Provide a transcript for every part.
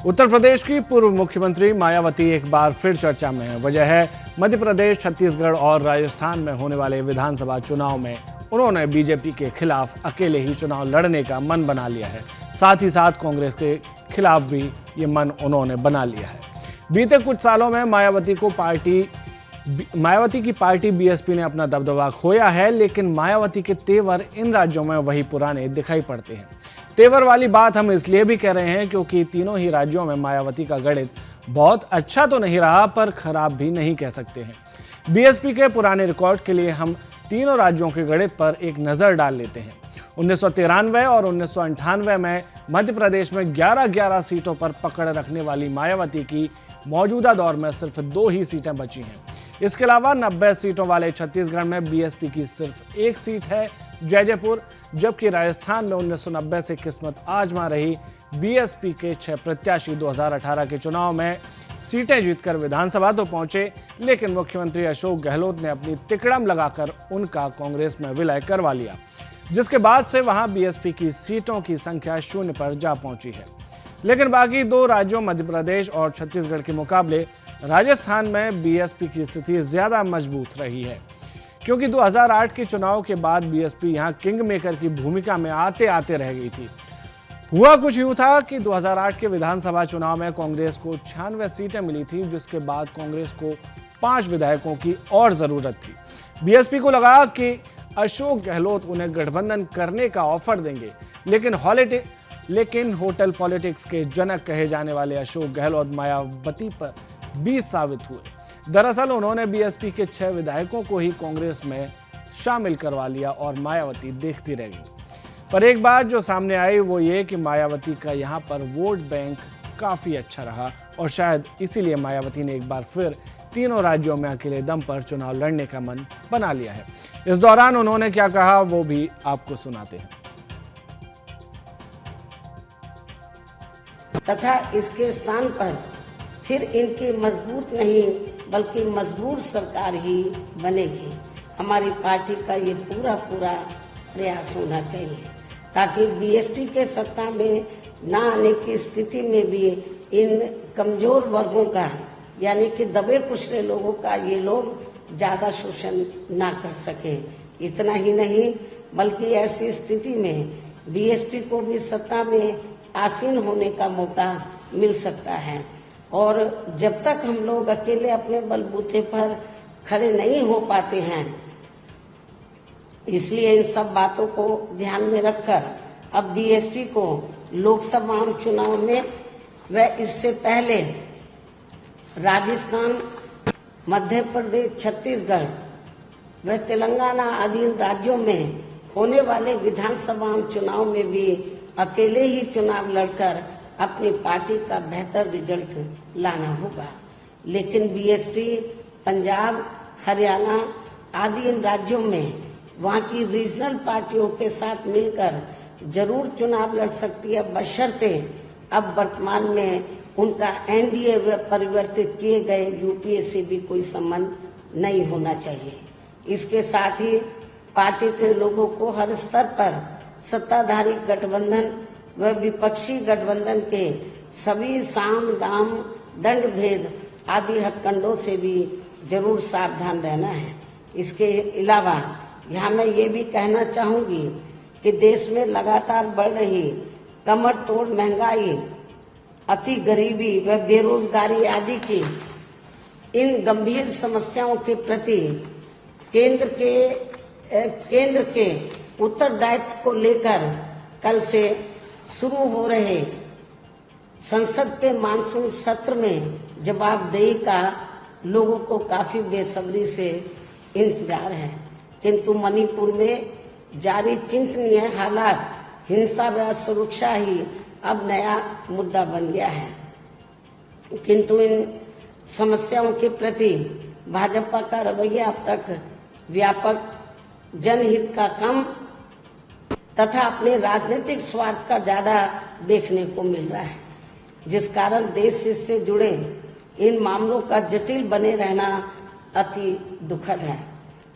उत्तर प्रदेश की पूर्व मुख्यमंत्री मायावती एक बार फिर चर्चा में है। वजह है मध्य प्रदेश, छत्तीसगढ़ और राजस्थान में होने वाले विधानसभा चुनाव में उन्होंने बीजेपी के खिलाफ अकेले ही चुनाव लड़ने का मन बना लिया है। साथ ही साथ कांग्रेस के खिलाफ भी ये मन उन्होंने बना लिया है। बीते कुछ सालों में मायावती की पार्टी बीएसपी ने अपना दबदबा खोया है, लेकिन मायावती के तेवर इन राज्यों में वही पुराने दिखाई पड़ते हैं। तेवर वाली बात हम इसलिए भी कह रहे हैं क्योंकि तीनों ही राज्यों में मायावती का गणित बहुत अच्छा तो नहीं रहा, पर खराब भी नहीं कह सकते हैं। बीएसपी के पुराने रिकॉर्ड के लिए हम तीनों राज्यों के गणित पर एक नजर डाल लेते हैं। 1993 और 1998 में मध्य प्रदेश में 11-11 सीटों पर पकड़ रखने वाली मायावती की मौजूदा दौर में सिर्फ 2 ही सीटें बची हैं। इसके अलावा 90 सीटों वाले छत्तीसगढ़ में बीएसपी की सिर्फ 1 सीट है, जयपुर, जबकि राजस्थान में 1990 से किस्मत आजमा रही बीएसपी के 6 प्रत्याशी 2018 के चुनाव में सीटें जीतकर विधानसभा तो पहुंचे, लेकिन मुख्यमंत्री अशोक गहलोत ने अपनी तिकड़म लगाकर उनका कांग्रेस में विलय करवा लिया, जिसके बाद से वहां बीएसपी की सीटों की संख्या 0 पर जा पहुंची है। लेकिन बाकी 2 राज्यों मध्य प्रदेश और छत्तीसगढ़ के मुकाबले राजस्थान में बीएसपी की स्थिति ज्यादा मजबूत रही है, क्योंकि 2008 के चुनाव के बाद बीएसपी यहां किंग मेकर की भूमिका में आते आते रह गई थी। हुआ कुछ यूं था कि 2008 के विधानसभा चुनाव में कांग्रेस को 96 सीटें मिली थी, जिसके बाद कांग्रेस को 5 विधायकों की और जरूरत थी। बीएसपी को लगा कि अशोक गहलोत उन्हें गठबंधन करने का ऑफर देंगे, लेकिन होटल पॉलिटिक्स के जनक कहे जाने वाले अशोक गहलोत मायावती पर 20 साबित हुए। दरअसल उन्होंने बीएसपी के 6 विधायकों को ही कांग्रेस में शामिल करवा लिया और मायावती देखती रह गई। पर एक बात जो सामने आई वो ये कि मायावती का यहाँ पर वोट बैंक काफी अच्छा रहा और शायद इसीलिए मायावती ने एक बार फिर तीनों राज्यों में अकेले दम पर चुनाव लड़ने का मन बना लिया है। इस दौरान उन्होंने क्या कहा वो भी आपको सुनाते हैं। तथा इसके स्थान पर फिर इनकी मजबूत नहीं बल्कि मजबूर सरकार ही बनेगी। हमारी पार्टी का ये पूरा प्रयास होना चाहिए ताकि बीएसपी के सत्ता में न आने की स्थिति में भी इन कमजोर वर्गों का यानी कि दबे कुचले लोगों का ये लोग ज्यादा शोषण ना कर सके। इतना ही नहीं बल्कि ऐसी स्थिति में बीएसपी को भी सत्ता में आसीन होने का मौका मिल सकता है। और जब तक हम लोग अकेले अपने बलबूते पर खड़े नहीं हो पाते हैं, इसलिए इन सब बातों को ध्यान में रखकर अब बीएसपी को लोकसभा चुनाव में व इससे पहले राजस्थान, मध्य प्रदेश, छत्तीसगढ़ व तेलंगाना आदि राज्यों में होने वाले विधानसभा चुनाव में भी अकेले ही चुनाव लड़कर अपनी पार्टी का बेहतर रिजल्ट लाना होगा। लेकिन बीएसपी पंजाब, हरियाणा आदि इन राज्यों में वहां की रीजनल पार्टियों के साथ मिलकर जरूर चुनाव लड़ सकती है, बशर्ते अब वर्तमान में उनका एनडीए व परिवर्तित किए गए यूपीए से भी कोई संबंध नहीं होना चाहिए। इसके साथ ही पार्टी के लोगों को हर स्तर पर सत्ताधारी गठबंधन व विपक्षी गठबंधन के सभी साम दाम दंड भेद आदि हथकंडों से भी जरूर सावधान रहना है। इसके अलावा यहाँ मैं ये भी कहना चाहूंगी कि देश में लगातार बढ़ रही कमर तोड़ महंगाई, अति गरीबी व बेरोजगारी आदि की इन गंभीर समस्याओं के प्रति केंद्र के उत्तरदायित्व को लेकर कल से शुरू हो रहे संसद के मानसून सत्र में जवाबदेही का लोगों को काफी बेसब्री से इंतजार है। किंतु मणिपुर में जारी चिंतनीय हालात, हिंसा व सुरक्षा ही अब नया मुद्दा बन गया है। किंतु इन समस्याओं के प्रति भाजपा का रवैया अब तक व्यापक जनहित का कम तथा अपने राजनीतिक स्वार्थ का ज्यादा देखने को मिल रहा है, जिस कारण देश से जुड़े इन मामलों का जटिल बने रहना अति दुखद है।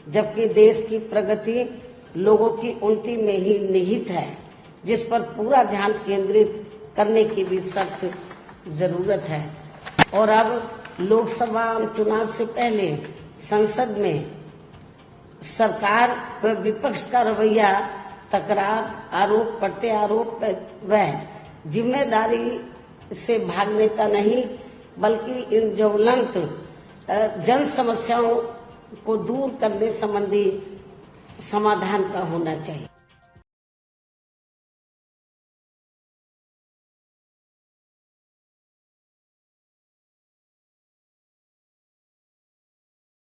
जबकि देश की प्रगति लोगों की उन्नति में ही निहित है, जिस पर पूरा ध्यान केंद्रित करने की भी सख्त जरूरत है। और अब लोकसभा चुनाव से पहले संसद में सरकार व विपक्ष का रवैया तकरार, आरोप प्रत्यारोप व जिम्मेदारी से भागने का नहीं, बल्कि इन ज्वलंत जन समस्याओं को दूर करने संबंधी समाधान का होना चाहिए।